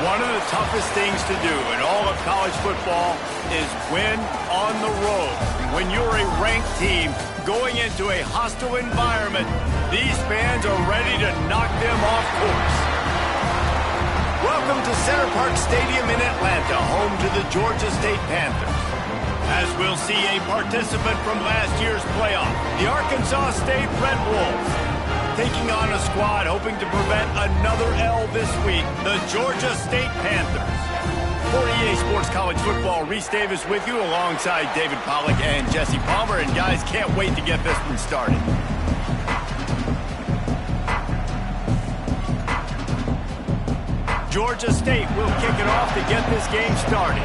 One of the toughest things to do in all of college football is win on the road. When you're a ranked team going into a hostile environment, these fans are ready to knock them off course. Welcome to Center Parc Stadium in Atlanta, home to the Georgia State Panthers. As we'll see a participant from last year's playoff, the Arkansas State Red Wolves, taking on a squad hoping to prevent another L this week, the Georgia State Panthers. For EA Sports College Football, Reese Davis with you alongside David Pollack and Jesse Palmer. And guys, can't wait to get this one started. Georgia State will kick it off to get this game started.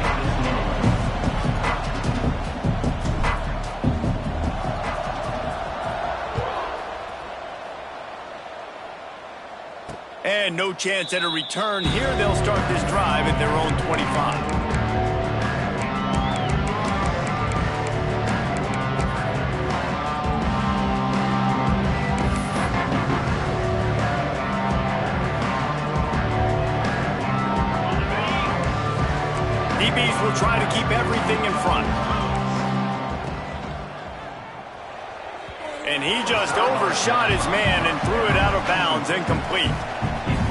And no chance at a return here. They'll start this drive at their own 25. DBs will try to keep everything in front. And he just overshot his man and threw it out of bounds, incomplete.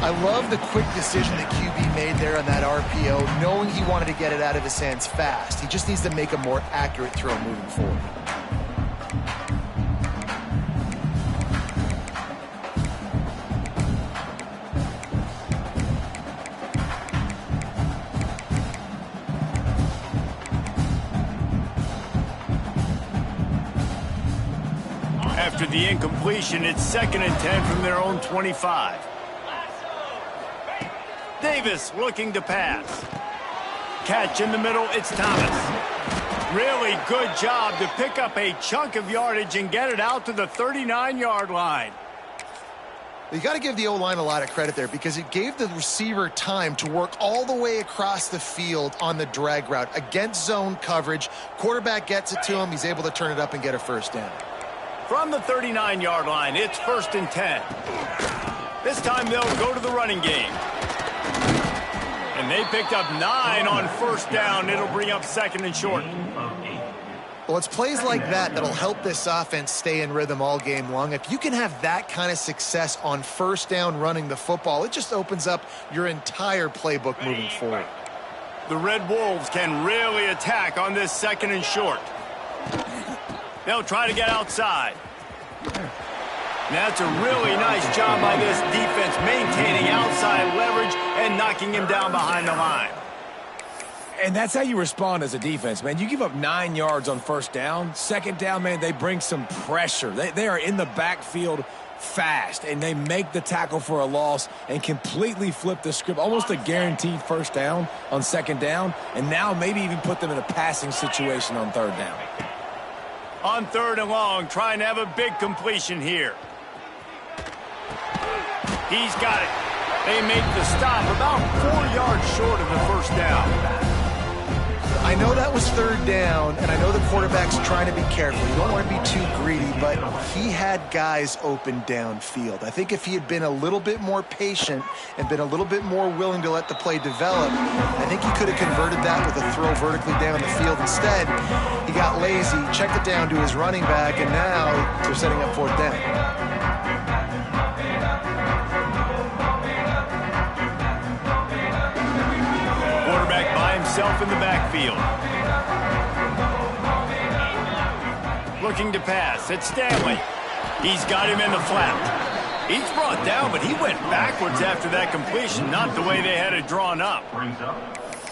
I love the quick decision that QB made there on that RPO, knowing he wanted to get it out of his hands fast. He just needs to make a more accurate throw moving forward. After the incompletion, it's 2nd and 10 from their own 25. Davis looking to pass. Catch in the middle, it's Thomas. Really good job to pick up a chunk of yardage and get it out to the 39-yard line. You got to give the O-line a lot of credit there because it gave the receiver time to work all the way across the field on the drag route against zone coverage. Quarterback gets it to him. He's able to turn it up and get a first down. From the 39-yard line, it's 1st and 10. This time they'll go to the running game. And they picked up 9 on 1st down. It'll bring up 2nd and short. Well, it's plays like that that'll help this offense stay in rhythm all game long. If you can have that kind of success on 1st down running the football, it just opens up your entire playbook moving forward. The Red Wolves can really attack on this 2nd and short. They'll try to get outside. That's a really nice job by this defense, maintaining outside leverage and knocking him down behind the line. And that's how you respond as a defense, man. You give up 9 yards on 1st down. 2nd down, man, they bring some pressure. They are in the backfield fast, and they make the tackle for a loss and completely flip the script. Almost a guaranteed 1st down on 2nd down, and now maybe even put them in a passing situation on 3rd down. On 3rd and long, trying to have a big completion here. He's got it. They make the stop about 4 yards short of the 1st down. I know that was 3rd down, and I know the quarterback's trying to be careful. You don't want to be too greedy, but he had guys open downfield. I think if he had been a little bit more patient and been a little bit more willing to let the play develop, I think he could have converted that with a throw vertically down the field. Instead, he got lazy, checked it down to his running back, and now they're setting up 4th down. Himself in the backfield. Looking to pass. It's Stanley. He's got him in the flat. He's brought down, but he went backwards after that completion, not the way they had it drawn up.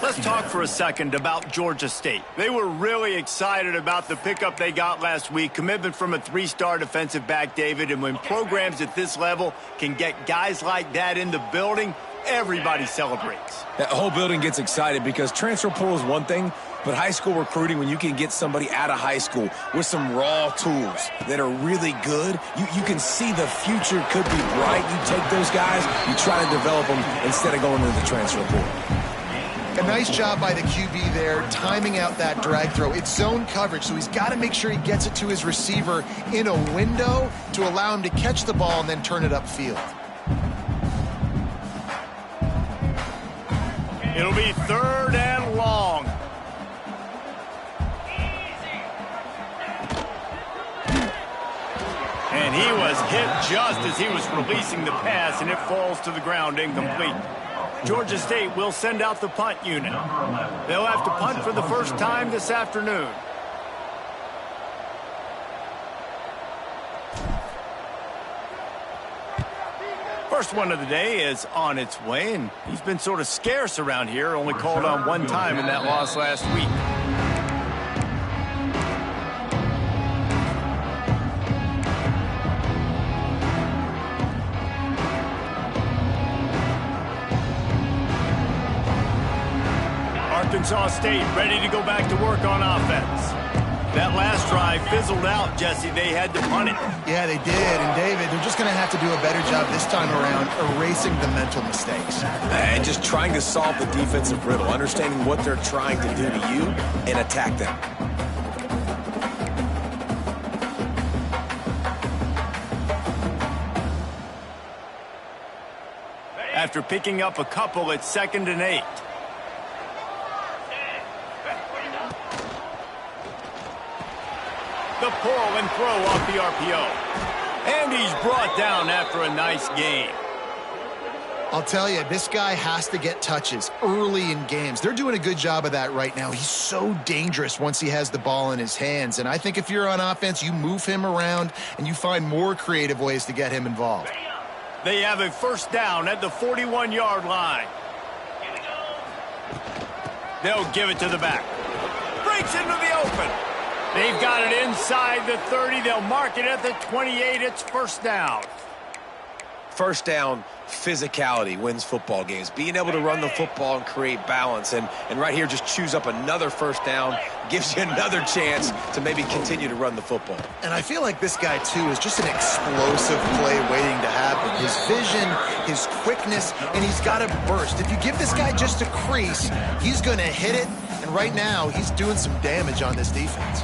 Let's talk for a second about Georgia State. They were really excited about the pickup they got last week, commitment from a 3-star defensive back, David, and when programs at this level can get guys like that in the building, everybody celebrates. That whole building gets excited because transfer portal is one thing, but high school recruiting, when you can get somebody out of high school with some raw tools that are really good, you can see the future could be bright. You take those guys, you try to develop them instead of going into the transfer portal. A nice job by the QB there, timing out that drag throw. It's zone coverage, so he's got to make sure he gets it to his receiver in a window to allow him to catch the ball and then turn it upfield. It'll be 3rd and long. And he was hit just as he was releasing the pass, and it falls to the ground incomplete. Georgia State will send out the punt unit. They'll have to punt for the first time this afternoon. First one of the day is on its way, and he's been sort of scarce around here, only called on one time in that loss last week. Arkansas State ready to go back to work on offense. That last drive fizzled out, Jesse. They had to punt it. Yeah, they did. And, David, they're just going to have to do a better job this time around erasing the mental mistakes. And just trying to solve the defensive riddle, understanding what they're trying to do to you and attack them. After picking up a couple, it's 2nd and 8. The pull and throw off the RPO. And he's brought down after a nice gain. I'll tell you, this guy has to get touches early in games. They're doing a good job of that right now. He's so dangerous once he has the ball in his hands. And I think if you're on offense, you move him around and you find more creative ways to get him involved. They have a 1st down at the 41-yard line. They'll give it to the back. Breaks into the open. They've got it inside the 30. They'll mark it at the 28. It's 1st down. 1st down, physicality wins football games. Being able to run the football and create balance. And right here, just choose up another 1st down. Gives you another chance to maybe continue to run the football. And I feel like this guy, too, is just an explosive play waiting to happen. His vision, his quickness, and he's got a burst. If you give this guy just a crease, he's going to hit it. And right now, he's doing some damage on this defense.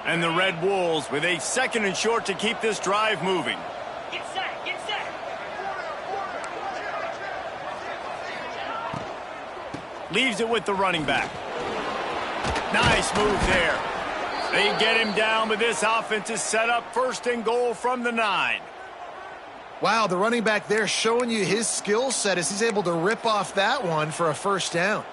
And the Red Wolves with a 2nd and short to keep this drive moving. Get set, get set. Leaves it with the running back. Nice move there. They get him down, but this offense is set up 1st and goal from the 9. Wow, the running back there showing you his skill set as he's able to rip off that one for a 1st down.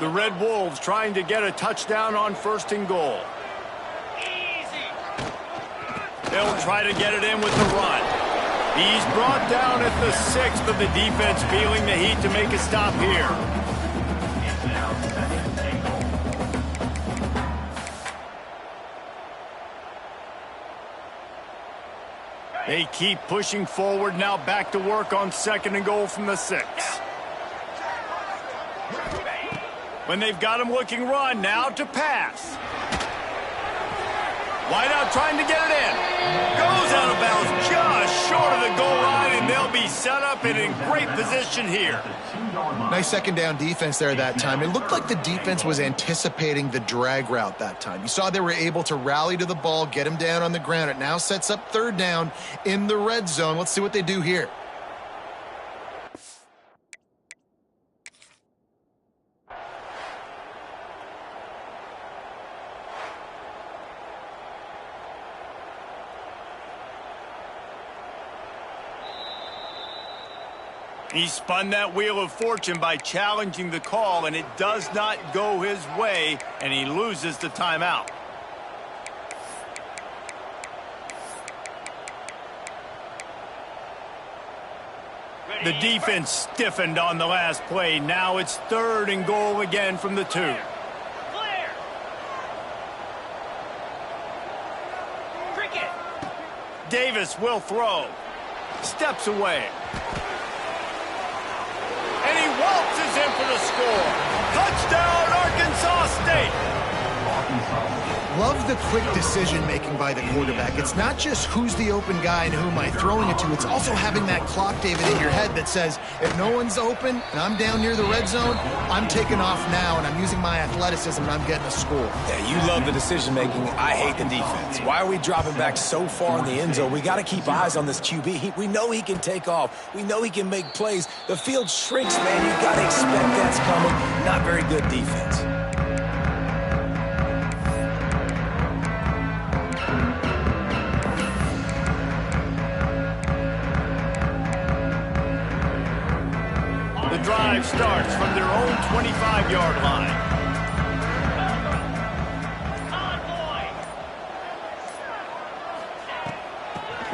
The Red Wolves trying to get a touchdown on 1st and goal. They'll try to get it in with the run. He's brought down at the 6, but the defense feeling the heat to make a stop here. They keep pushing forward, now back to work on 2nd and goal from the 6. When they've got him looking run, now to pass. Wide out trying to get it in. Goes out of bounds just short of the goal line, and they'll be set up and in great position here. Nice 2nd down defense there that time. It looked like the defense was anticipating the drag route that time. You saw they were able to rally to the ball, get him down on the ground. It now sets up 3rd down in the red zone. Let's see what they do here. He spun that wheel of fortune by challenging the call, and it does not go his way, and he loses the timeout. The defense stiffened on the last play. Now it's 3rd and goal again from the 2. Clear. Cricket. Davis will throw. Steps away. And he waltzes in for the score. Touchdown, Arkansas State. Love the quick decision-making by the quarterback. It's not just who's the open guy and who am I throwing it to. It's also having that clock, David, in your head that says, if no one's open and I'm down near the red zone, I'm taking off now, and I'm using my athleticism, and I'm getting a score. Yeah, you love the decision-making. I hate the defense. Why are we dropping back so far in the end zone? We got to keep eyes on this QB. We know he can take off. We know he can make plays. The field shrinks, man. You got to expect that's coming. Not very good defense. The drive starts from their own 25-yard line.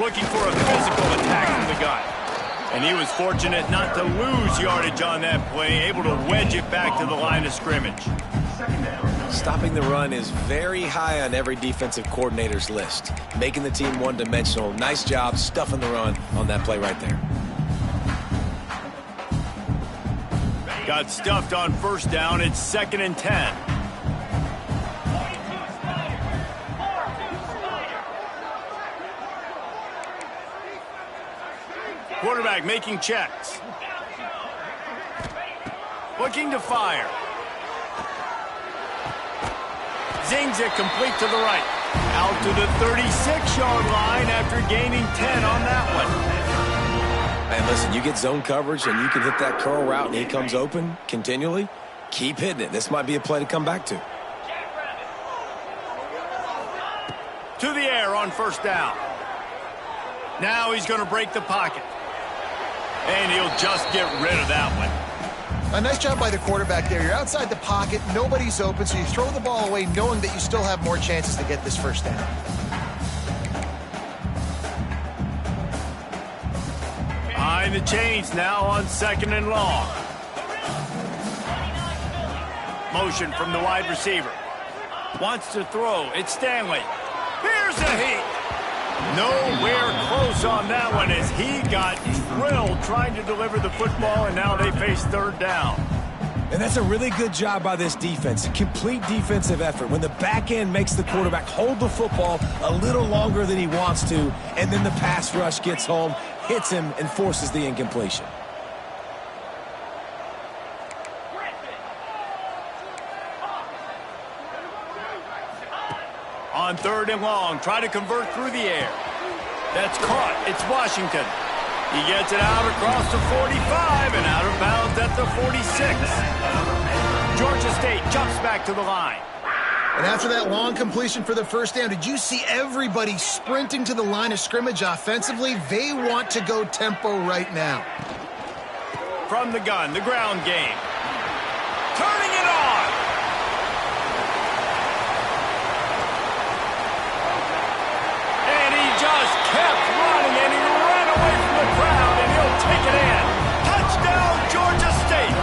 Looking for a physical attack from the gun. And he was fortunate not to lose yardage on that play, able to wedge it back to the line of scrimmage. Stopping the run is very high on every defensive coordinator's list. Making the team one-dimensional. Nice job stuffing the run on that play right there. Got stuffed on first down. It's 2nd and 10. Quarterback making checks. Looking to fire. Zings it complete to the right. Out to the 36-yard line after gaining 10 on that one. Man, listen, you get zone coverage and you can hit that curl route and he comes open continually. Keep hitting it. This might be a play to come back to. To the air on first down. Now he's going to break the pocket. And he'll just get rid of that one. A nice job by the quarterback there. You're outside the pocket, nobody's open, so you throw the ball away knowing that you still have more chances to get this first down. Behind the chains now on 2nd and long. Motion from the wide receiver. Wants to throw. It's Stanley. Here's a heat. Nowhere close on that one as he got drilled trying to deliver the football, and now they face 3rd down. And that's a really good job by this defense. Complete defensive effort. When the back end makes the quarterback hold the football a little longer than he wants to, and then the pass rush gets home, hits him, and forces the incompletion. On 3rd and long, try to convert through the air. That's caught. It's Washington. He gets it out across the 45 and out of bounds at the 46. Georgia State jumps back to the line. And after that long completion for the first down, did you see everybody sprinting to the line of scrimmage offensively? They want to go tempo right now. From the gun, the ground game. Turning it on. And he just kept running, and he ran away from the crowd, and he'll take it in. Touchdown, Georgia State.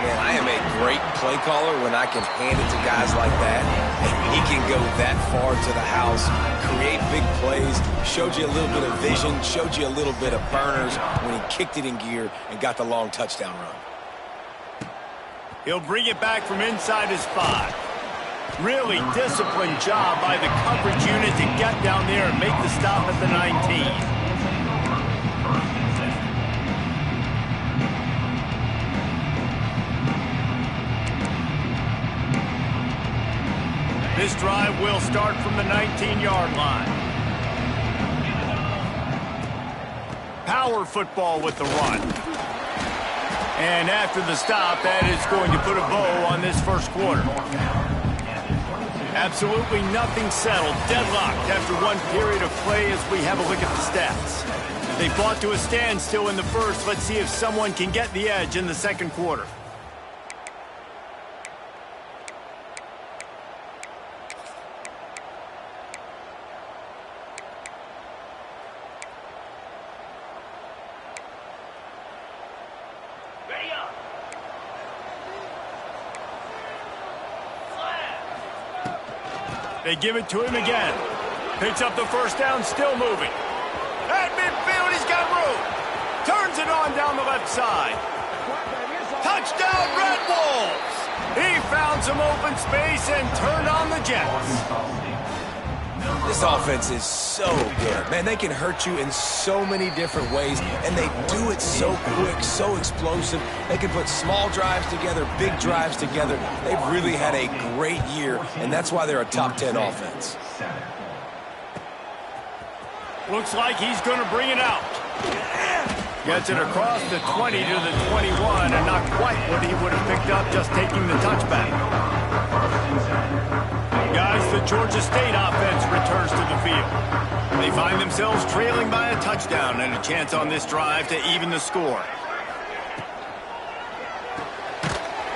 Man, I am a great play caller when I can hand it to guys like that. And he can go that far to the house, create big plays, showed you a little bit of vision, showed you a little bit of burners when he kicked it in gear and got the long touchdown run. He'll bring it back from inside his 5. Really disciplined job by the coverage unit to get down there and make the stop at the 19. This drive will start from the 19-yard line. Power football with the run. And after the stop, that is going to put a bow on this first quarter. Absolutely nothing settled. Deadlocked after one period of play as we have a look at the stats. They fought to a standstill in the first. Let's see if someone can get the edge in the second quarter. They give it to him again. Picks up the first down, still moving. At midfield, he's got room. Turns it on down the left side. Touchdown, Red Wolves! He found some open space and turned on the Jets. This offense is so good. Man, they can hurt you in so many different ways, and they do it so quick, so explosive. They can put small drives together, big drives together. They've really had a great year, and that's why they're a top 10 offense. Looks like he's going to bring it out. Gets it across the 20 to the 21, and not quite what he would have picked up just taking the touchback. Guys, the Georgia State offense returns to the field. They find themselves trailing by a touchdown and a chance on this drive to even the score.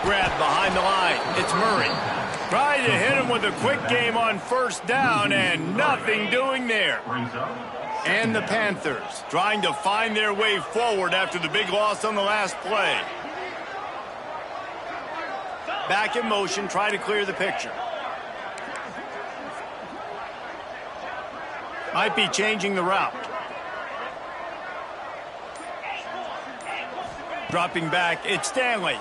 Grab behind the line. It's Murray. Tried to hit him with a quick game on first down, and nothing doing there. And the Panthers trying to find their way forward after the big loss on the last play. Back in motion, try to clear the picture. Might be changing the route. Dropping back, it's Stanley.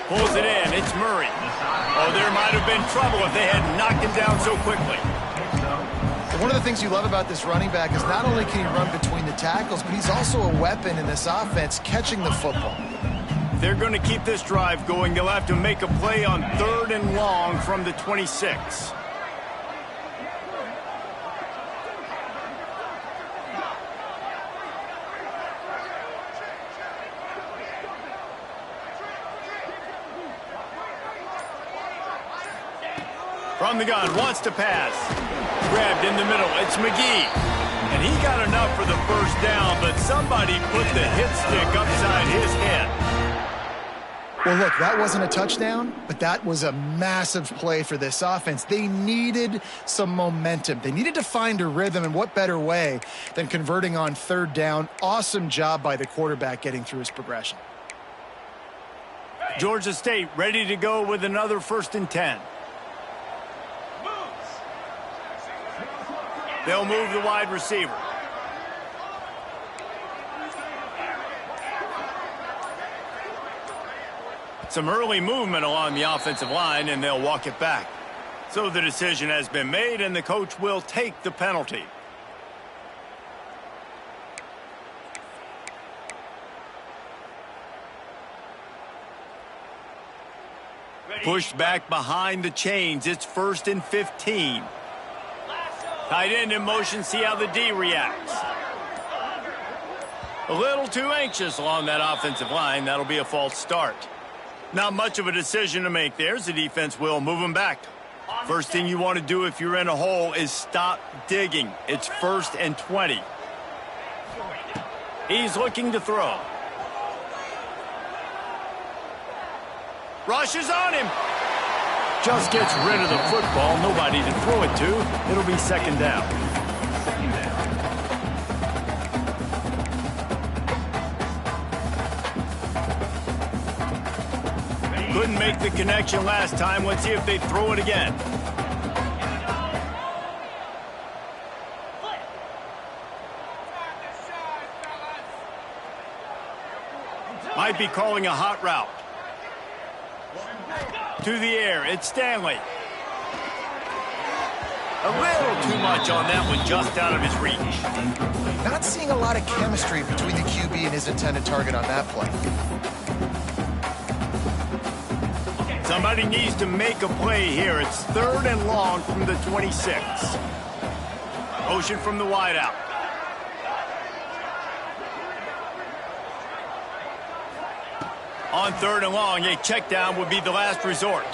Pulls it in, it's Murray. Oh, there might have been trouble if they had knocked him down so quickly. One of the things you love about this running back is not only can he run between the tackles, but he's also a weapon in this offense catching the football. If they're going to keep this drive going, they'll have to make a play on 3rd and long from the 26. From the gun, wants to pass. Grabbed in the middle, it's McGee. And he got enough for the first down, but somebody put the hit stick upside his head. Well, look, that wasn't a touchdown, but that was a massive play for this offense. They needed some momentum. They needed to find a rhythm, and what better way than converting on 3rd down. Awesome job by the quarterback getting through his progression. Georgia State ready to go with another 1st and 10. They'll move the wide receiver. Some early movement along the offensive line, and they'll walk it back. So the decision has been made, and the coach will take the penalty. Pushed back behind the chains. It's 1st and 15. Tight end in motion, see how the D reacts. A little too anxious along that offensive line. That'll be a false start. Not much of a decision to make there. The defense will move them back. First thing you want to do if you're in a hole is stop digging. It's 1st and 20. He's looking to throw. Rushes on him. Just gets rid of the football. Nobody to throw it to. It'll be 2nd down. Couldn't make the connection last time. Let's see if they throw it again. Might be calling a hot route. To the air, it's Stanley. A little too much on that one, just out of his reach. Not seeing a lot of chemistry between the QB and his intended target on that play. Somebody needs to make a play here. It's 3rd and long from the 26. Motion from the wideout. On 3rd and long, a check down would be the last resort.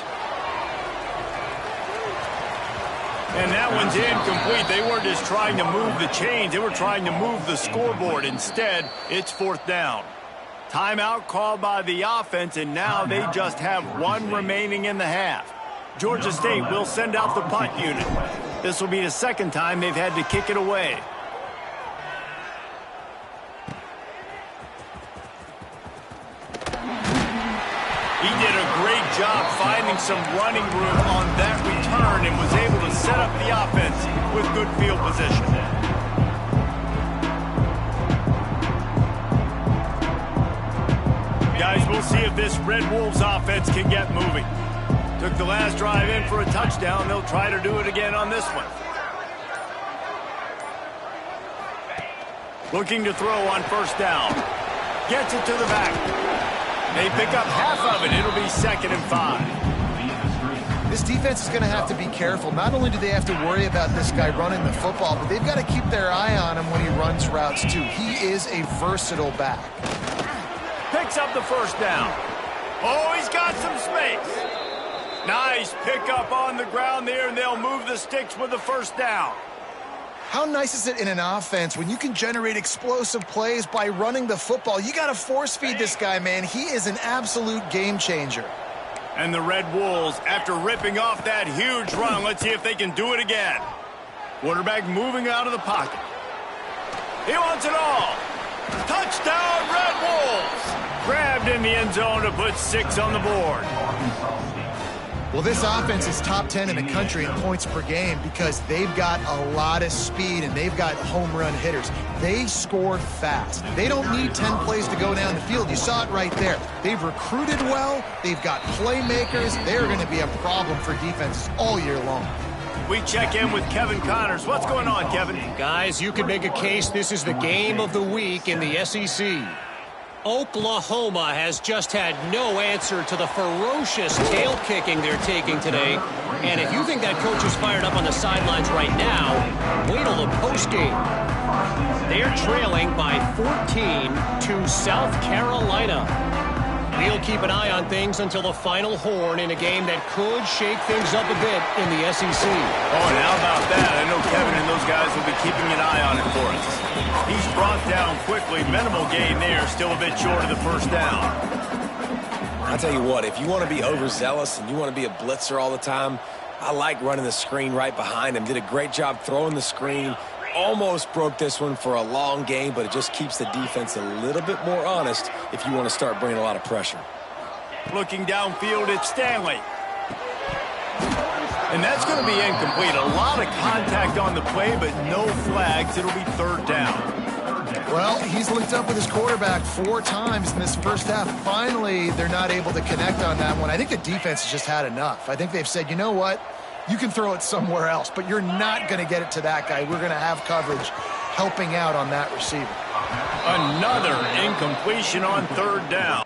And that one's incomplete. They weren't just trying to move the chains. They were trying to move the scoreboard. Instead, it's 4th down. Timeout called by the offense, and now they just have 1 remaining in the half. Georgia State will send out the punt unit. This will be the 2nd time they've had to kick it away. He did a great job finding some running room on that return and was able to set up the offense with good field position. Guys, we'll see if this Red Wolves offense can get moving. Took the last drive in for a touchdown. They'll try to do it again on this one. Looking to throw on first down. Gets it to the back. They pick up half of it. It'll be 2nd and 5. This defense is going to have to be careful. Not only do they have to worry about this guy running the football, but they've got to keep their eye on him when he runs routes too. He is a versatile back. Picks up the first down. Oh, he's got some space. Nice pickup on the ground there, and they'll move the sticks with the first down. How nice is it in an offense when you can generate explosive plays by running the football? You got to force feed this guy, man. He is an absolute game changer. And the Red Wolves, after ripping off that huge run, let's see if they can do it again. Quarterback moving out of the pocket. He wants it all. Touchdown, Red Wolves! Grabbed in the end zone to put 6 on the board. Well, this offense is top 10 in the country in points per game because they've got a lot of speed and they've got home run hitters. They score fast. They don't need 10 plays to go down the field. You saw it right there. They've recruited well. They've got playmakers. They're going to be a problem for defenses all year long. We check in with Kevin Connors. What's going on, Kevin? Guys, you could make a case this is the game of the week in the SEC. Oklahoma has just had no answer to the ferocious tail kicking they're taking today. And if you think that coach is fired up on the sidelines right now, wait till the postgame. They're trailing by 14 to South Carolina. We'll keep an eye on things until the final horn in a game that could shake things up a bit in the SEC. Oh, and how about that? I know Kevin and those guys will be keeping an eye on it for us. He's brought down quickly. Minimal gain there. Still a bit short of the first down. I'll tell you what, if you want to be overzealous and you want to be a blitzer all the time, I like running the screen right behind him. Did a great job throwing the screen. Almost broke this one for a long game, but it just keeps the defense a little bit more honest if you want to start bringing a lot of pressure. Looking downfield, it's Stanley. And that's going to be incomplete. A lot of contact on the play, but no flags. It'll be 3rd down. Well, he's linked up with his quarterback 4 times in this first half. Finally, they're not able to connect on that one. I think the defense has just had enough. I think they've said, you know what? You can throw it somewhere else, but you're not going to get it to that guy. We're going to have coverage helping out on that receiver. Another incompletion on 3rd down.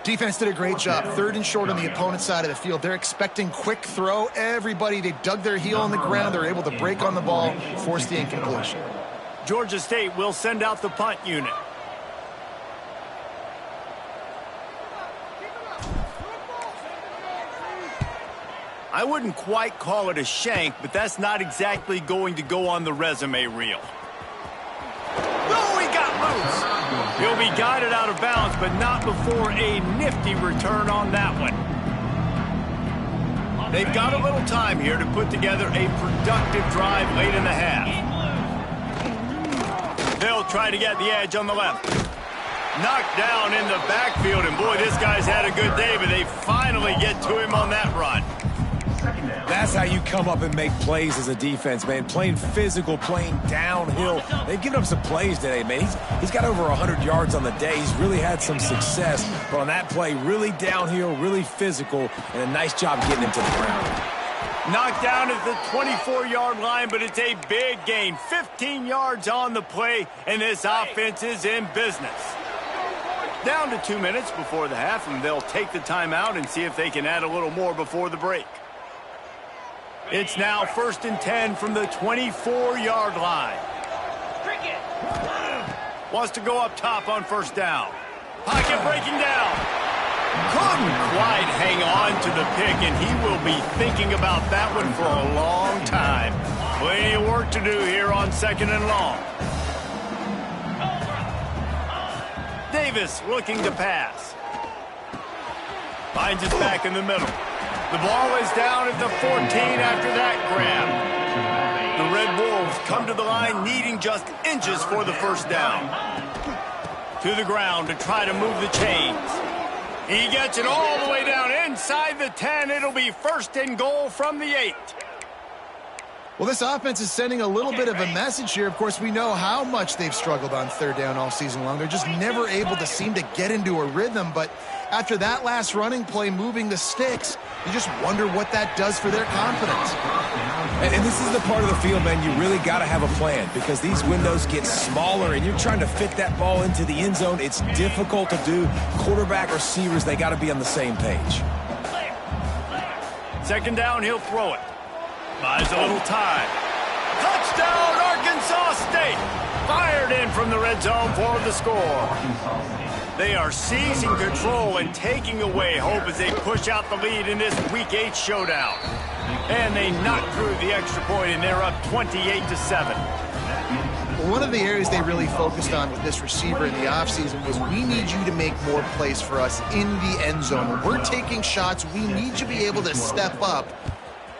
Defense did a great job. 3rd and short on the opponent's side of the field. They're expecting quick throw. Everybody, they dug their heel on the ground. They're able to break on the ball, force the incompletion. Georgia State will send out the punt unit. I wouldn't quite call it a shank, but that's not exactly going to go on the resume reel. Oh, he got loose. He'll be guided out of bounds, but not before a nifty return on that one. They've got a little time here to put together a productive drive late in the half. They'll try to get the edge on the left. Knocked down in the backfield, and boy, this guy's had a good day, but they finally get to him on that run. That's how you come up and make plays as a defense, man. Playing physical, playing downhill. They've given up some plays today, man. He's got over 100 yards on the day. He's really had some success. But on that play, really downhill, really physical, and a nice job getting him to the ground. Knocked down at the 24-yard line, but it's a big gain. 15 yards on the play, and this offense is in business. Down to 2 minutes before the half, and they'll take the timeout and see if they can add a little more before the break. It's now 1st and 10 from the 24-yard line. Wants to go up top on first down. Pocket breaking down. Couldn't quite hang on to the pick, and he will be thinking about that one for a long time. Plenty of work to do here on 2nd and long. Davis looking to pass. Finds it back in the middle. The ball is down at the 14 after that grab. The Red Wolves come to the line needing just inches for the first down. To the ground to try to move the chains. He gets it all the way down inside the 10. It'll be first and goal from the 8. Well, this offense is sending a little bit of a message here. Of course, we know how much they've struggled on third down all season long. They're just never able to seem to get into a rhythm. But after that last running play, moving the sticks, you just wonder what that does for their confidence. And this is the part of the field, man, you really got to have a plan because these windows get smaller and you're trying to fit that ball into the end zone. It's difficult to do. Quarterback, receivers, they got to be on the same page. Second down, he'll throw it. Buys a little time. Touchdown, Arkansas State! Fired in from the red zone for the score. They are seizing control and taking away hope as they push out the lead in this Week 8 showdown. And they knock through the extra point, and they're up 28-7. Well, one of the areas they really focused on with this receiver in the offseason was we need you to make more plays for us in the end zone. When we're taking shots, we need you to be able to step up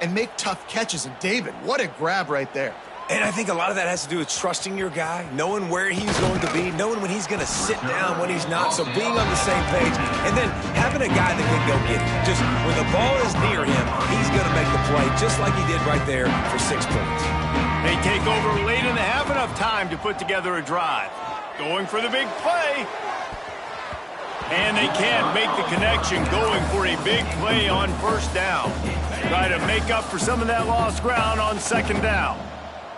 and make tough catches. And David, what a grab right there. And I think a lot of that has to do with trusting your guy, knowing where he's going to be, knowing when he's going to sit down, when he's not, so being on the same page, and then having a guy that can go get it. Just when the ball is near him, he's going to make the play, just like he did right there for 6 points. They take over late in the half, enough time to put together a drive. Going for the big play. And they can't make the connection, going for a big play on first down. Try to make up for some of that lost ground on second down.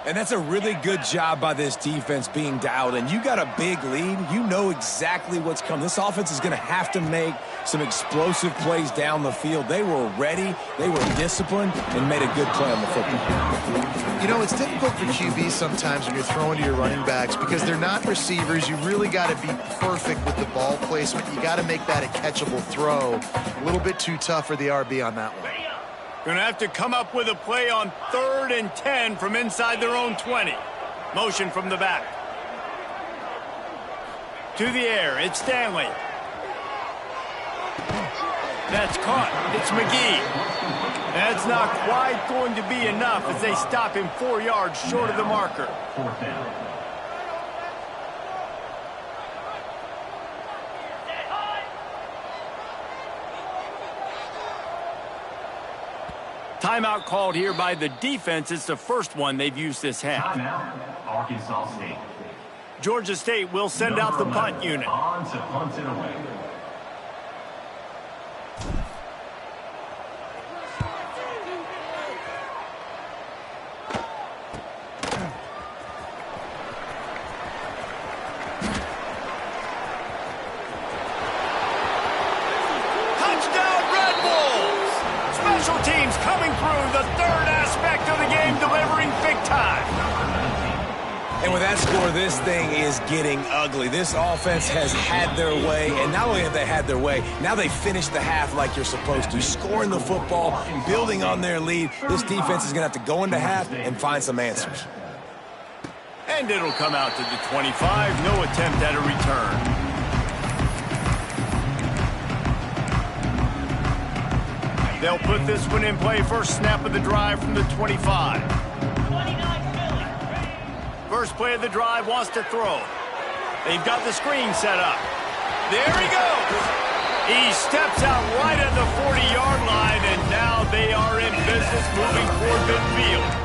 And that's a really good job by this defense being dialed in. You got a big lead. You know exactly what's coming. This offense is going to have to make some explosive plays down the field. They were ready, they were disciplined, and made a good play on the football. You know, it's difficult for QBs sometimes when you're throwing to your running backs because they're not receivers. You really got to be perfect with the ball placement. You got to make that a catchable throw. A little bit too tough for the RB on that one. Going to have to come up with a play on 3rd and 10 from inside their own 20. Motion from the back. To the air, it's Stanley. That's caught. It's McGee. That's not quite going to be enough as they stop him 4 yards short of the marker. Timeout called here by the defense. It's the first one they've used this half. Timeout, Arkansas State. Georgia State will send out the punt unit. On to punt it away. Special teams coming through, the third aspect of the game, delivering big time. And with that score, this thing is getting ugly. This offense has had their way, and not only have they had their way, now they finished the half like you're supposed to, scoring the football, building on their lead. This defense is going to have to go into half and find some answers. And it'll come out to the 25, no attempt at a return. They'll put this one in play. First snap of the drive from the 25. First play of the drive, wants to throw. They've got the screen set up. There he goes. He steps out right at the 40-yard line, and now they are in business moving toward midfield.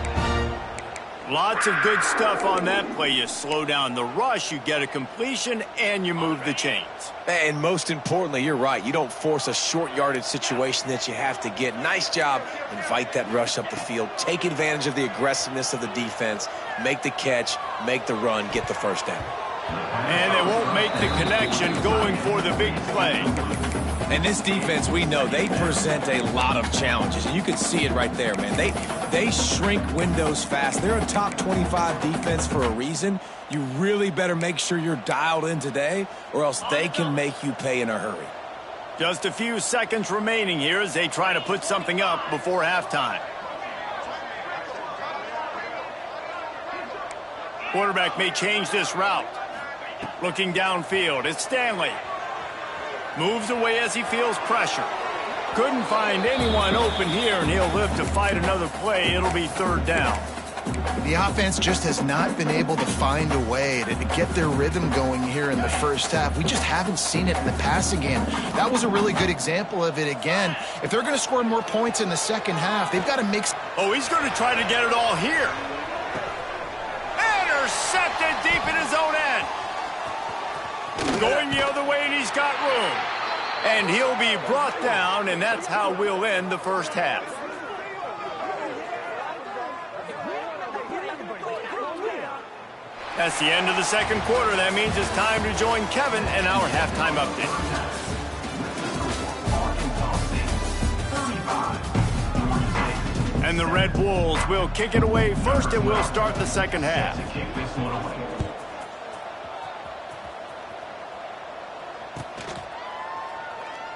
Lots of good stuff on that play. You slow down the rush, you get a completion, and you move the chains. And most importantly, you're right. You don't force a short yardage situation that you have to get. Nice job. Invite that rush up the field. Take advantage of the aggressiveness of the defense. Make the catch, make the run, get the first down. And they won't make the connection going for the big play. And this defense, we know, they present a lot of challenges. And you can see it right there, man. They shrink windows fast. They're a top 25 defense for a reason. You really better make sure you're dialed in today, or else they can make you pay in a hurry. Just a few seconds remaining here as they try to put something up before halftime. Quarterback may change this route. Looking downfield, it's Stanley. Moves away as he feels pressure. Couldn't find anyone open here, and he'll live to fight another play. It'll be third down. The offense just has not been able to find a way to get their rhythm going here in the first half. We just haven't seen it in the passing game. That was a really good example of it again. If they're going to score more points in the second half, they've got to make... Oh, he's going to try to get it all here. Intercepted deep in his own end. Going the other way, and he's got room. And he'll be brought down, and that's how we'll end the first half. That's the end of the second quarter. That means it's time to join Kevin in our halftime update. And the Red Wolves will kick it away first, and we'll start the second half.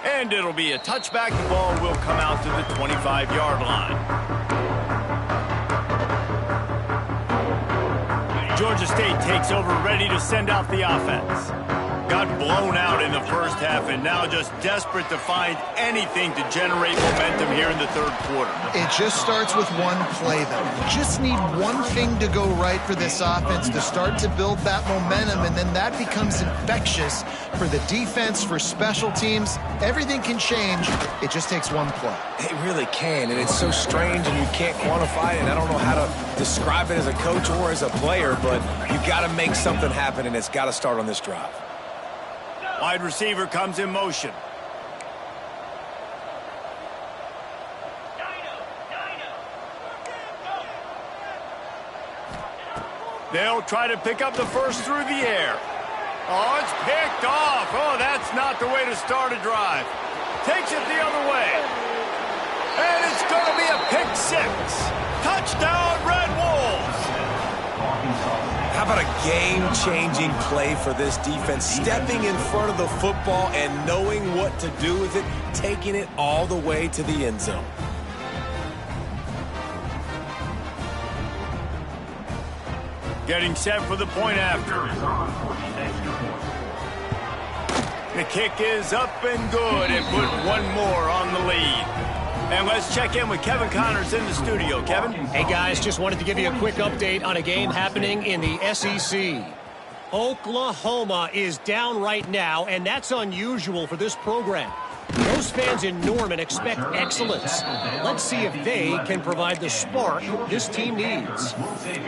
And it'll be a touchback. The ball will come out to the 25-yard line. Georgia State takes over, ready to send out the offense. Got blown out in the first half and now just desperate to find anything to generate momentum here in the third quarter. It just starts with one play, though. You just need one thing to go right for this offense to start to build that momentum, and then that becomes infectious for the defense, for special teams. Everything can change. It just takes one play. It really can, and it's so strange, and you can't quantify it, and I don't know how to describe it as a coach or as a player, but you got to make something happen, and it's got to start on this drive. Wide receiver comes in motion. They'll try to pick up the first through the air. Oh, it's picked off. Oh, that's not the way to start a drive. Takes it the other way. And it's going to be a pick six. Touchdown, Red Wolves. How about a game-changing play for this defense? Stepping in front of the football and knowing what to do with it, taking it all the way to the end zone. Getting set for the point after. The kick is up and good, and put one more on the lead. And let's check in with Kevin Connors in the studio. Kevin? Hey, guys, just wanted to give you a quick update on a game happening in the SEC. Oklahoma is down right now, and that's unusual for this program. Those fans in Norman expect excellence. Let's see if they can provide the spark this team needs.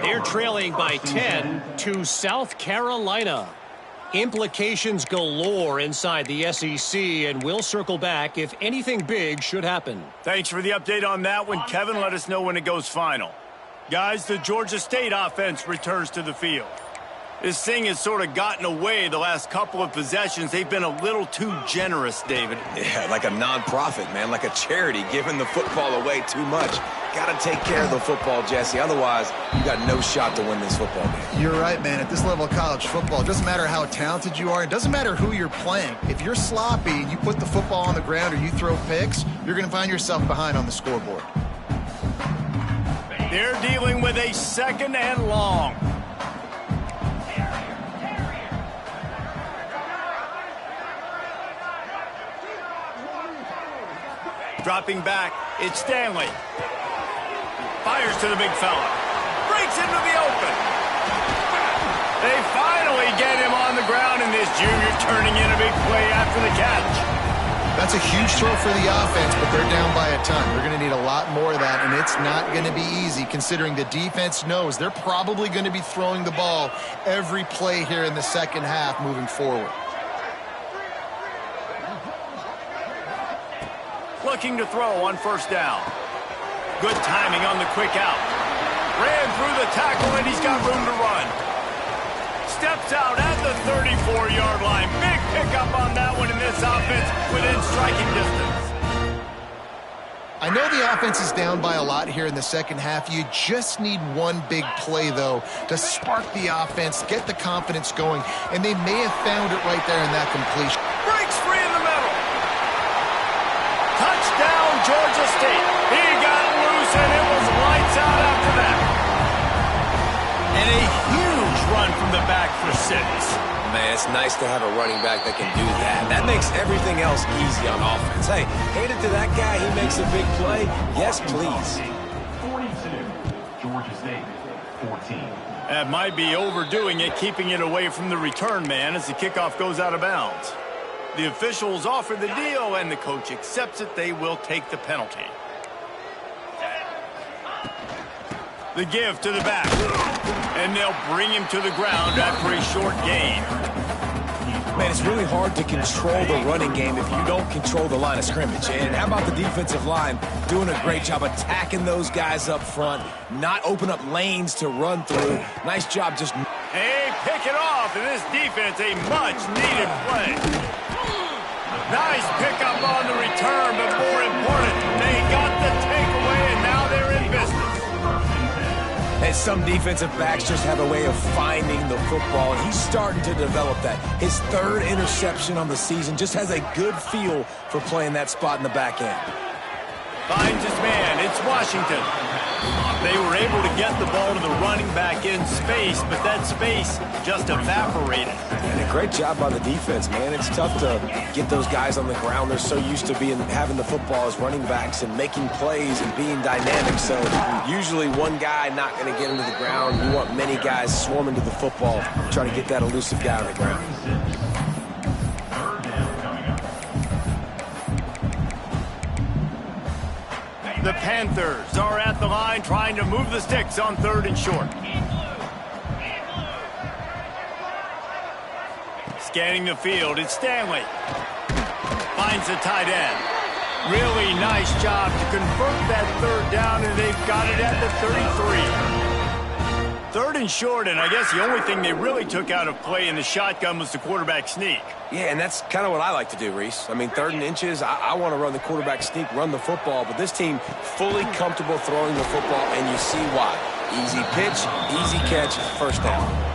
They're trailing by 10 to South Carolina. Implications galore inside the SEC, and we'll circle back if anything big should happen. Thanks for the update on that one, Kevin. Let us know when it goes final. Guys, the Georgia State offense returns to the field. This thing has sort of gotten away the last couple of possessions. They've been a little too generous, David. Yeah, like a nonprofit, man, like a charity, giving the football away too much. Got to take care of the football, Jesse. Otherwise, you got no shot to win this football game. You're right, man. At this level of college football, it doesn't matter how talented you are. It doesn't matter who you're playing. If you're sloppy and you put the football on the ground or you throw picks, you're going to find yourself behind on the scoreboard. They're dealing with a second and long. Dropping back, it's Stanley. Fires to the big fella. Breaks into the open. They finally get him on the ground, and this junior turning in a big play after the catch. That's a huge throw for the offense, but they're down by a ton. They're going to need a lot more of that, and it's not going to be easy considering the defense knows they're probably going to be throwing the ball every play here in the second half moving forward. Looking to throw on first down. Good timing on the quick out. Ran through the tackle, and he's got room to run. Steps out at the 34-yard line. Big pickup on that one in this offense within striking distance. I know the offense is down by a lot here in the second half. You just need one big play, though, to spark the offense, get the confidence going, and they may have found it right there in that completion. Breaks free in the middle. Touchdown, Georgia State. He got loose, and it was lights out after that. And a huge run from the back for 6. Man, it's nice to have a running back that can do that. That makes everything else easy on offense. Hey, hand it to that guy. He makes a big play. Yes, please. 42, Georgia State, 14. That might be overdoing it, keeping it away from the return man as the kickoff goes out of bounds. The officials offer the deal, and the coach accepts it. They will take the penalty. The give to the back. And they'll bring him to the ground after a short gain. Man, it's really hard to control the running game if you don't control the line of scrimmage. And how about the defensive line doing a great job attacking those guys up front, not open up lanes to run through. Nice job just... Hey, pick it off, and this defense a much-needed play. Nice pickup on the return, but more important, they got the takeaway, and now they're in business. And some defensive backs just have a way of finding the football, and he's starting to develop that. His third interception on the season, just has a good feel for playing that spot in the back end. Finds his man. It's Washington. They were able to get the ball to the running back in space, but that space just evaporated. And a great job by the defense, man. It's tough to get those guys on the ground. They're so used to having the football as running backs and making plays and being dynamic. So usually one guy not going to get him to the ground. You want many guys swarming to the football, trying to get that elusive guy on the ground. The Panthers are at the line trying to move the sticks on 3rd and short. Scanning the field, it's Stanley. Finds the tight end. Really nice job to convert that 3rd down, and they've got it at the 33. 3rd and short, and I guess the only thing they really took out of play in the shotgun was the quarterback sneak. Yeah, and that's kind of what I like to do, Reese. I mean, 3rd and inches, I want to run the quarterback sneak, run the football, but this team fully comfortable throwing the football, and you see why. Easy pitch, easy catch, 1st down.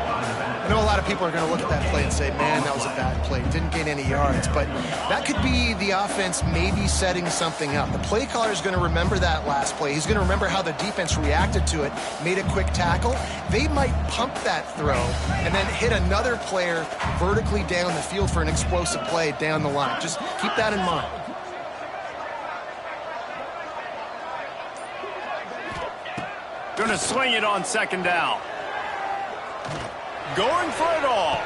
I know a lot of people are going to look at that play and say, man, that was a bad play. Didn't gain any yards. But that could be the offense maybe setting something up. The play caller is going to remember that last play. He's going to remember how the defense reacted to it, made a quick tackle. They might pump that throw and then hit another player vertically down the field for an explosive play down the line. Just keep that in mind. Going to swing it on 2nd down. Going for it all.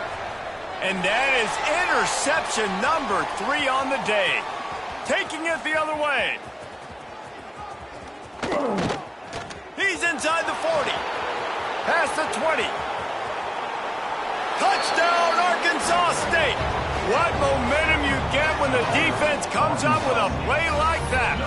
And that is interception number 3 on the day. Taking it the other way. He's inside the 40. Past the 20. Touchdown, Arkansas State. What momentum you get when the defense comes up with a play like that.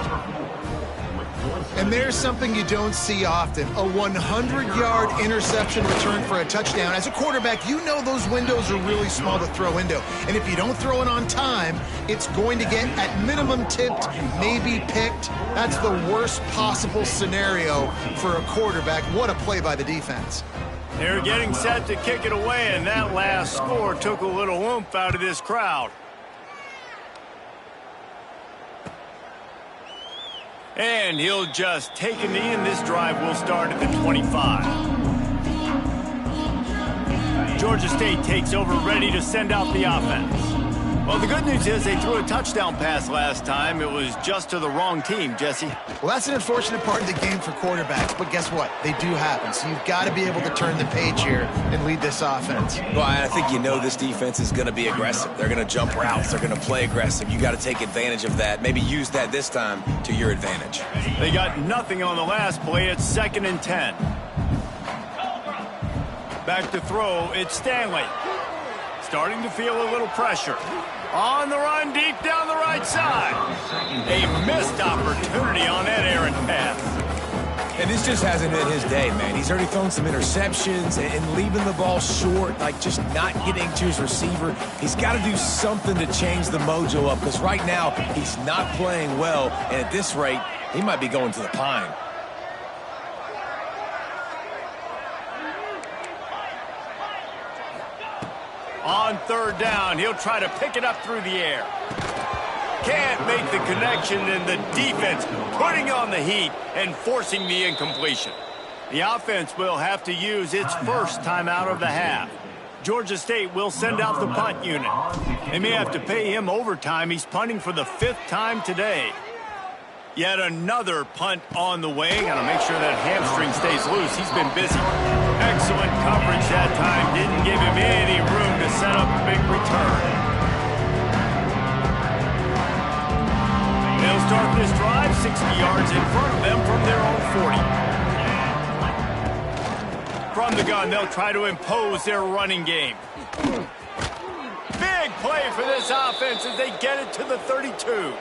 And there's something you don't see often, a 100-yard interception return for a touchdown. As a quarterback, you know those windows are really small to throw into. And if you don't throw it on time, it's going to get, at minimum, tipped, maybe picked. That's the worst possible scenario for a quarterback. What a play by the defense. They're getting set to kick it away, and that last score took a little oomph out of this crowd. And he'll just take a knee, and this drive will start at the 25. Georgia State takes over, ready to send out the offense. Well, the good news is they threw a touchdown pass last time. It was just to the wrong team, Jesse. Well, that's an unfortunate part of the game for quarterbacks, but guess what? They do happen. So you've got to be able to turn the page here and lead this offense. Well, I think you know this defense is going to be aggressive. They're going to jump routes. They're going to play aggressive. You got to take advantage of that. Maybe use that this time to your advantage. They got nothing on the last play. It's 2nd and 10. Back to throw. It's Stanley. Starting to feel a little pressure. On the run, deep down the right side. A missed opportunity on that errant pass. And this just hasn't been his day, man. He's already thrown some interceptions and leaving the ball short, like just not getting to his receiver. He's got to do something to change the mojo up, because right now he's not playing well, and at this rate, he might be going to the pine. On 3rd down, he'll try to pick it up through the air. Can't make the connection, and the defense putting on the heat and forcing the incompletion. The offense will have to use its first timeout of the half. Georgia State will send out the punt unit. They may have to pay him overtime. He's punting for the 5th time today. Yet another punt on the way. Got to make sure that hamstring stays loose. He's been busy. Excellent coverage that time. Didn't give him any room to set up a big return. They'll start this drive 60 yards in front of them from their own 40. From the gun, they'll try to impose their running game. Big play for this offense as they get it to the 32.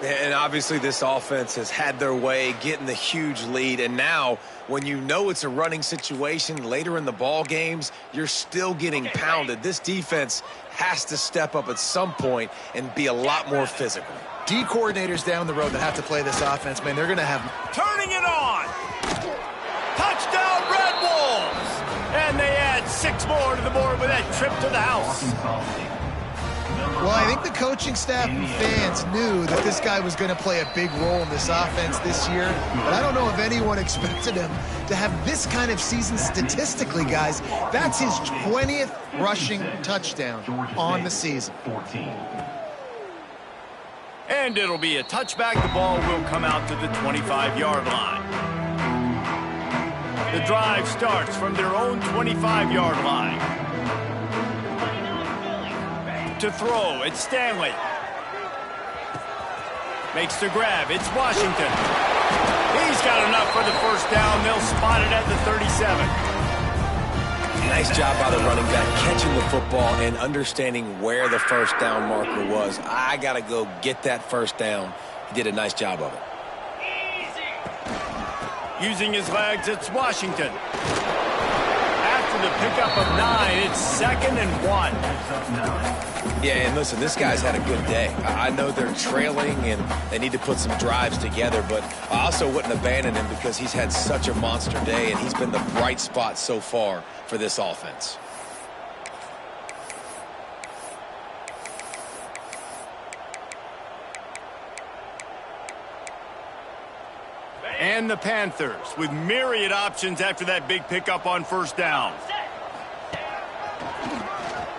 And obviously this offense has had their way getting the huge lead. And now when you know it's a running situation later in the ball games, you're still getting pounded. This defense has to step up at some point and be a lot more physical. D coordinators down the road that have to play this offense, man, they're going to have... Turning it on. Touchdown, Red Wolves. And they add 6 more to the board with that trip to the house. Well, I think the coaching staff and fans knew that this guy was going to play a big role in this offense this year. But I don't know if anyone expected him to have this kind of season statistically, guys. That's his 20th rushing touchdown on the season. 14. And it'll be a touchback. The ball will come out to the 25-yard line. The drive starts from their own 25-yard line. To throw, it's Stanley. Makes the grab, it's Washington. He's got enough for the first down. They'll spot it at the 37. Nice job by the running back catching the football and understanding where the first down marker was. I got to go get that first down. He did a nice job of it. Using his legs, it's Washington. After the pickup of 9, it's 2nd and 1. Yeah, and listen, this guy's had a good day. I know they're trailing and they need to put some drives together, but I also wouldn't abandon him because he's had such a monster day and he's been the bright spot so far for this offense. And the Panthers with myriad options after that big pickup on first down.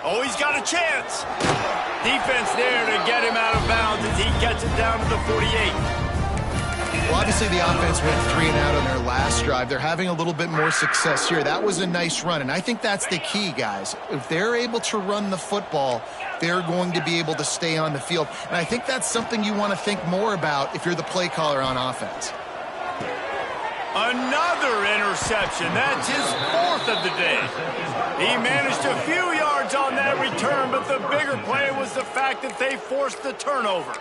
Oh, he's got a chance. Defense there to get him out of bounds as he gets it down to the 48. Well, obviously the offense went 3 and out on their last drive. They're having a little bit more success here. That was a nice run, and I think that's the key, guys. If they're able to run the football, they're going to be able to stay on the field. And I think that's something you want to think more about if you're the play caller on offense. Another interception. That's his 4th of the day. He managed a few yards on that return, but the bigger play was the fact that they forced the turnover.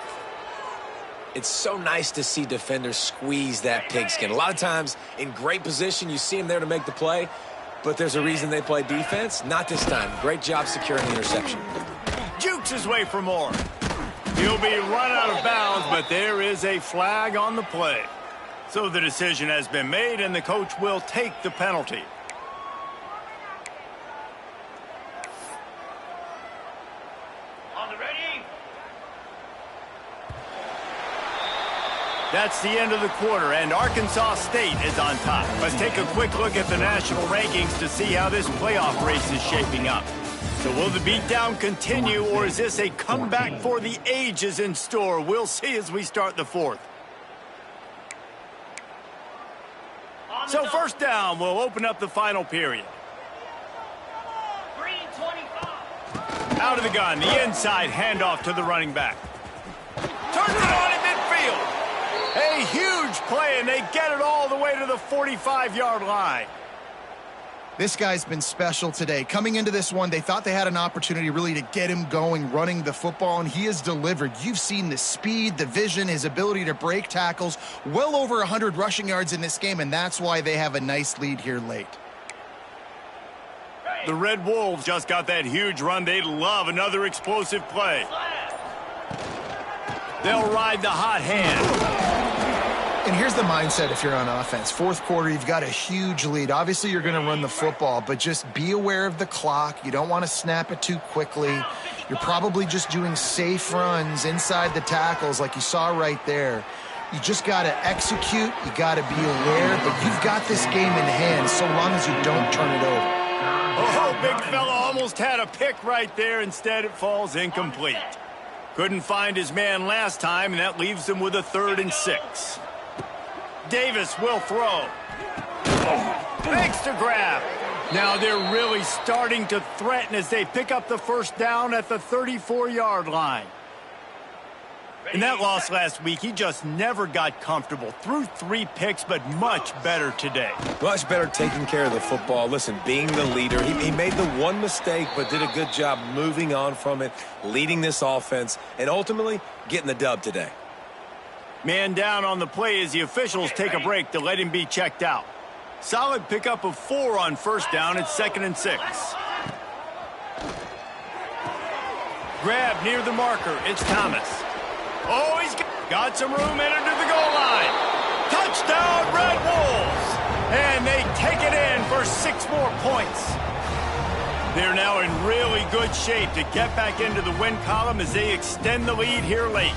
It's so nice to see defenders squeeze that pigskin. A lot of times in great position, you see them there to make the play, but there's a reason they play defense. Not this time. Great job securing the interception. Jukes his way for more. He'll be run out of bounds, but there is a flag on the play. So the decision has been made, and the coach will take the penalty. On the ready. That's the end of the quarter, and Arkansas State is on top. Let's take a quick look at the national rankings to see how this playoff race is shaping up. So will the beatdown continue, or is this a comeback for the ages in store? We'll see as we start the 4th. So first down, we'll open up the final period. Green 25. Out of the gun, the inside handoff to the running back. Turns it on in midfield. A huge play, and they get it all the way to the 45-yard line. This guy's been special today. Coming into this one, they thought they had an opportunity really to get him going, running the football, and he has delivered. You've seen the speed, the vision, his ability to break tackles, well over 100 rushing yards in this game, and that's why they have a nice lead here late. The Red Wolves just got that huge run. They'd love another explosive play. They'll ride the hot hand. And here's the mindset if you're on offense. 4th quarter, you've got a huge lead. Obviously, you're going to run the football, but just be aware of the clock. You don't want to snap it too quickly. You're probably just doing safe runs inside the tackles like you saw right there. You just got to execute. You got to be aware, but you've got this game in hand so long as you don't turn it over. Oh, Oh, big fella almost had a pick right there. Instead, it falls incomplete. Couldn't find his man last time, and that leaves him with a 3rd and 6. Davis will throw. Makes the grab. Now they're really starting to threaten as they pick up the first down at the 34-yard line. In that loss last week, he just never got comfortable. Threw 3 picks, but much better today. Much better taking care of the football. Listen, being the leader, he made the one mistake, but did a good job moving on from it, leading this offense, and ultimately getting the dub today. Man down on the play as the officials take a break to let him be checked out. Solid pickup of 4 on first down at 2nd and 6. Grab near the marker. It's Thomas. Oh, he's got some room entered to the goal line. Touchdown, Red Wolves. And they take it in for 6 more points. They're now in really good shape to get back into the win column as they extend the lead here late.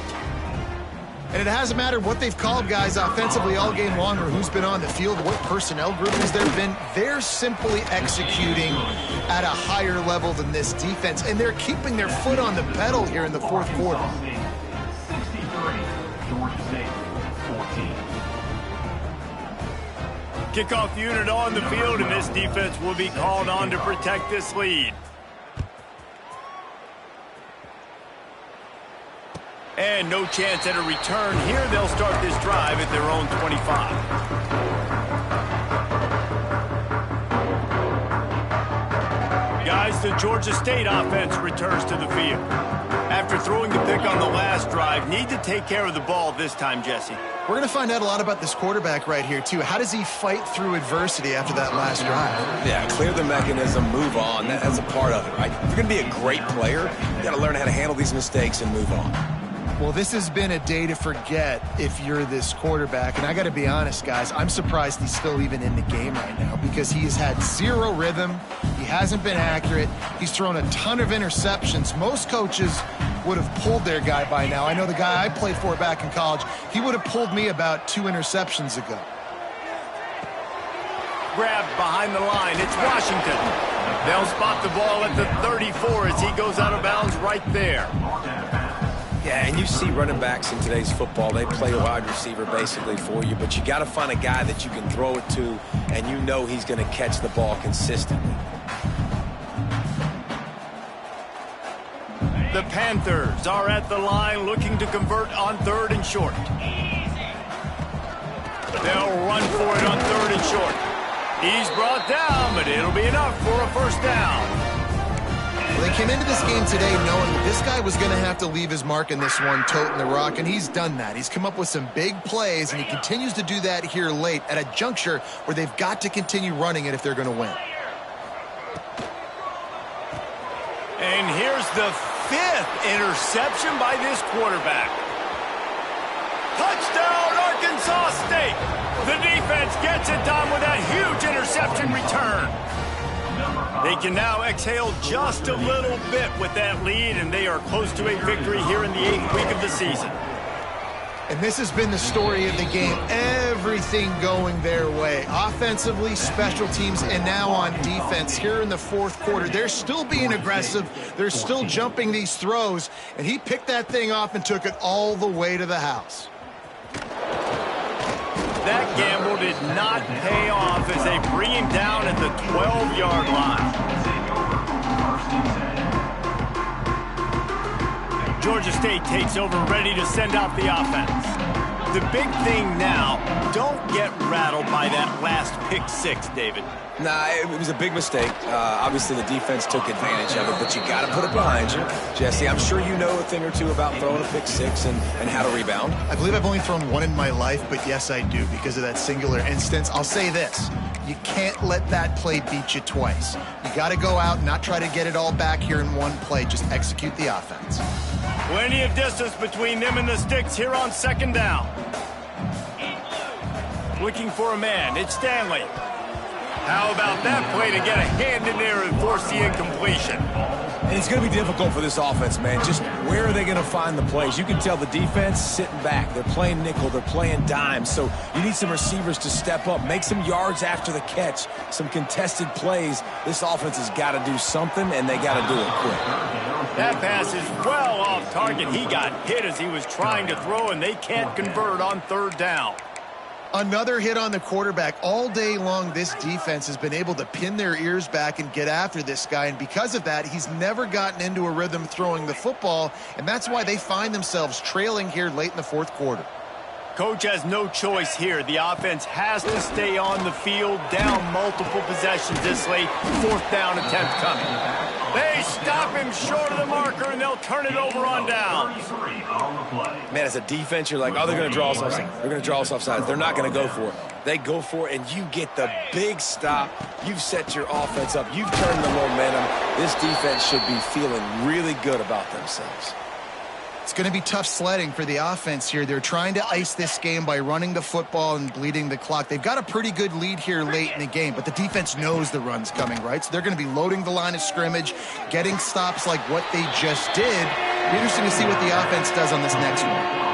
And it hasn't mattered what they've called guys offensively all game long or who's been on the field, what personnel group has there been. They're simply executing at a higher level than this defense, and they're keeping their foot on the pedal here in the 4th quarter. 63, Georgia State, 14. Kickoff unit on the field, and this defense will be called on to protect this lead. And no chance at a return here. They'll start this drive at their own 25. Guys, the Georgia State offense returns to the field. After throwing the pick on the last drive, need to take care of the ball this time, Jesse. We're going to find out a lot about this quarterback right here, too. How does he fight through adversity after that last drive? Yeah, clear the mechanism, move on. That's a part of it, right? If you're going to be a great player, you got to learn how to handle these mistakes and move on. Well, this has been a day to forget if you're this quarterback. And I got to be honest, guys, I'm surprised he's still even in the game right now because he has had 0 rhythm. He hasn't been accurate. He's thrown a ton of interceptions. Most coaches would have pulled their guy by now. I know the guy I played for back in college, he would have pulled me about 2 interceptions ago. Grabbed behind the line. It's Washington. They'll spot the ball at the 34 as he goes out of bounds right there. Yeah, and you see running backs in today's football, they play a wide receiver basically for you, but you got to find a guy that you can throw it to, and you know he's going to catch the ball consistently. The Panthers are at the line looking to convert on 3rd and short. They'll run for it on 3rd and short. He's brought down, but it'll be enough for a first down. Well, they came into this game today knowing that this guy was going to have to leave his mark in this one, toting the rock, and he's done that. He's come up with some big plays, and he continues to do that here late at a juncture where they've got to continue running it if they're going to win. And here's the 5th interception by this quarterback. Touchdown, Arkansas State. The defense gets it done with that huge interception return. They can now exhale just a little bit with that lead, and they are close to a victory here in the 8th week of the season. And this has been the story of the game. Everything going their way. Offensively, special teams, and now on defense here in the 4th quarter. They're still being aggressive. They're still jumping these throws. And he picked that thing off and took it all the way to the house. That gamble did not pay off as they bring him down at the 12-yard line. Georgia State takes over, ready to send out the offense. The big thing now, don't get rattled by that last pick-6, David. Nah, it was a big mistake. Obviously, the defense took advantage of it, but you got to put it behind you. Jesse, I'm sure you know a thing or two about throwing a pick-6 and how to rebound. I believe I've only thrown one in my life, but yes, I do because of that singular instance. I'll say this. You can't let that play beat you twice. You got to go out and not try to get it all back here in one play. Just execute the offense. Plenty of distance between them and the sticks here on 2nd down. Looking for a man. It's Stanley. How about that play to get a hand in there and force the incompletion? And it's going to be difficult for this offense, man. Just where are they going to find the plays? You can tell the defense sitting back. They're playing nickel. They're playing dime. So you need some receivers to step up, make some yards after the catch, some contested plays. This offense has got to do something, and they got to do it quick. That pass is well off target. He got hit as he was trying to throw, and they can't convert on third down. Another hit on the quarterback. All day long, this defense has been able to pin their ears back and get after this guy, and because of that, he's never gotten into a rhythm throwing the football, and that's why they find themselves trailing here late in the fourth quarter. Coach has no choice here. The offense has to stay on the field, down multiple possessions this late. Fourth down attempt coming. They stop him short of the marker, and they'll turn it over on down. Man, as a defense, you're like, oh, they're going to draw us offside. They're going to draw us offside. They're not going to go for it. They go for it, and you get the big stop. You've set your offense up. You've turned the momentum. This defense should be feeling really good about themselves. It's going to be tough sledding for the offense here. They're trying to ice this game by running the football and bleeding the clock. They've got a pretty good lead here late in the game, but the defense knows the run's coming, right? So they're going to be loading the line of scrimmage, getting stops like what they just did. It'll be interesting to see what the offense does on this next one.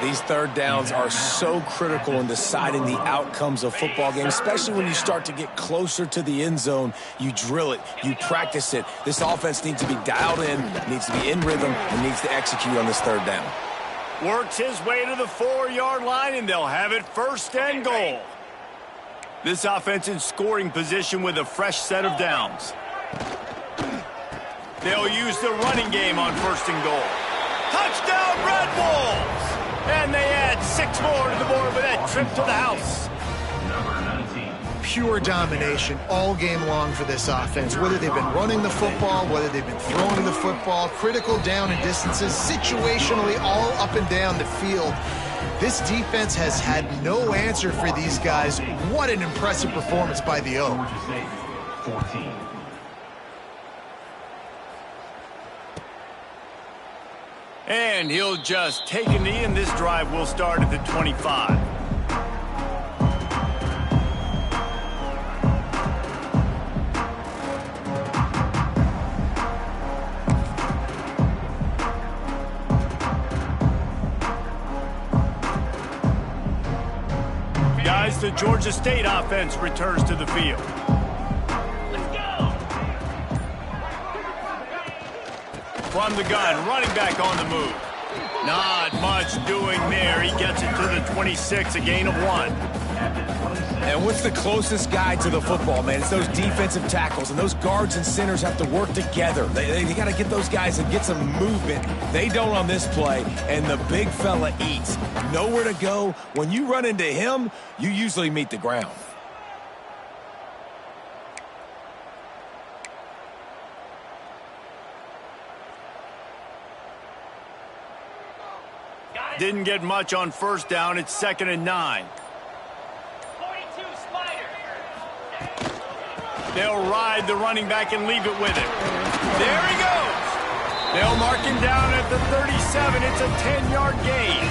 These third downs are so critical in deciding the outcomes of football games, especially when you start to get closer to the end zone. You drill it, you practice it. This offense needs to be dialed in, needs to be in rhythm, and needs to execute on this third down. Works his way to the 4-yard line, and they'll have it first and goal. This offense in scoring position with a fresh set of downs. They'll use the running game on first and goal. Touchdown, Red Bulls! And they add 6 more to the board with that trip to the house. Pure domination all game long for this offense. Whether they've been running the football, whether they've been throwing the football, critical down and distances, situationally all up and down the field. This defense has had no answer for these guys. What an impressive performance by the Oak. 14. And he'll just take a knee, and this drive will start at the 25. Guys, the Georgia State offense returns to the field. From the gun, running back on the move. Not much doing there. He gets it to the 26, a gain of 1. And what's the closest guy to the football, man? It's those defensive tackles, and those guards and centers have to work together. They got to get those guys and get some movement. They don't on this play, and the big fella eats. Nowhere to go. When you run into him, you usually meet the ground. Didn't get much on first down. It's 2nd and 9. 42 Spider. They'll ride the running back and leave it with him. There he goes. They'll mark him down at the 37. It's a 10-yard gain.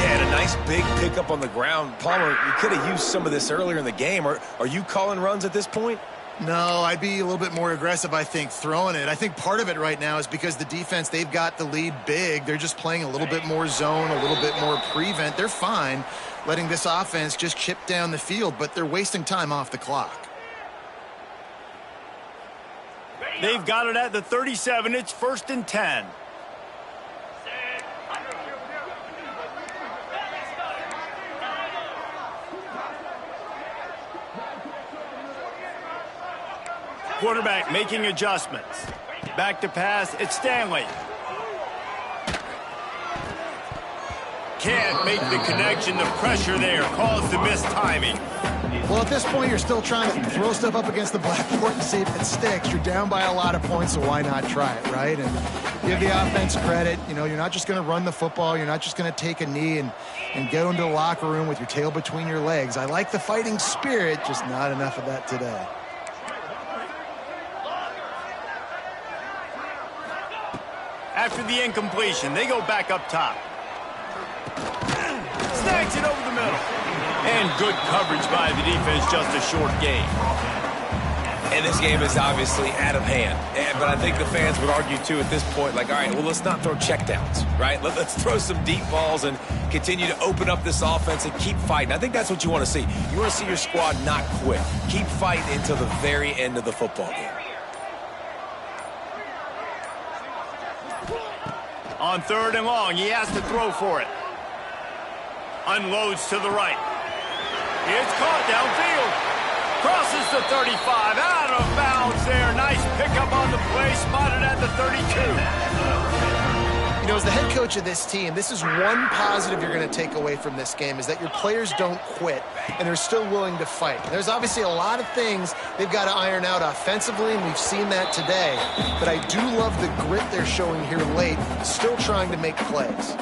Yeah, and a nice big pickup on the ground. Palmer, you could have used some of this earlier in the game. Are you calling runs at this point? No, I'd be a little bit more aggressive, I think, throwing it. I think part of it right now is because the defense, they've got the lead big. They're just playing a little bit more zone, a little bit more prevent. They're fine letting this offense just chip down the field, but they're wasting time off the clock. They've got it at the 37. It's 1st and 10. Quarterback making adjustments. Back to pass. It's Stanley. Can't make the connection. The pressure there caused the missed timing. Well, at this point, you're still trying to throw stuff up against the blackboard and see if it sticks. You're down by a lot of points, so why not try it, right? And give the offense credit. You know, you're not just going to run the football. You're not just going to take a knee and go into the locker room with your tail between your legs. I like the fighting spirit, just not enough of that today. After the incompletion, they go back up top. Snags it over the middle. And good coverage by the defense, just a short gain. And this game is obviously out of hand. But I think the fans would argue, too, at this point, like, all right, well, let's not throw checkdowns, right? Let's throw some deep balls and continue to open up this offense and keep fighting. I think that's what you want to see. You want to see your squad not quit. Keep fighting until the very end of the football game. On 3rd and long, he has to throw for it. Unloads to the right. It's caught downfield. Crosses the 35, out of bounds there. Nice pickup on the play, spotted at the 32. You know, as the head coach of this team, this is one positive you're going to take away from this game, is that your players don't quit, and they're still willing to fight. There's obviously a lot of things they've got to iron out offensively, and we've seen that today. But I do love the grit they're showing here late, still trying to make plays.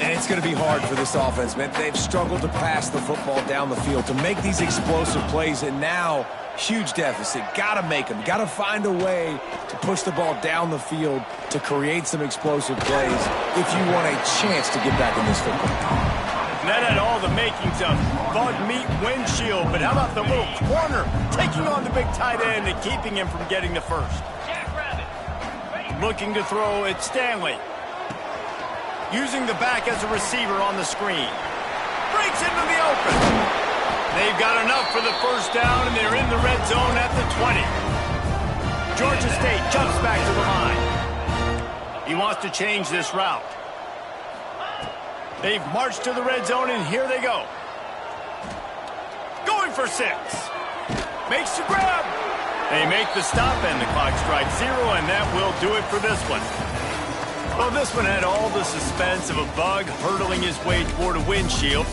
And it's going to be hard for this offense, man. They've struggled to pass the football down the field, to make these explosive plays, and now huge deficit. Got to make them. Got to find a way to push the ball down the field to create some explosive plays if you want a chance to get back in this football. That had all the makings of bug meat windshield, but how about the little corner taking on the big tight end and keeping him from getting the first? Looking to throw at Stanley. Using the back as a receiver on the screen. Breaks into the open. They've got enough for the first down, and they're in the red zone at the 20. Georgia State jumps back to the line. He wants to change this route. They've marched to the red zone, and here they go. Going for 6. Makes the grab. They make the stop, and the clock strikes 0, and that will do it for this one. Well, this one had all the suspense of a bug hurtling his way toward a windshield.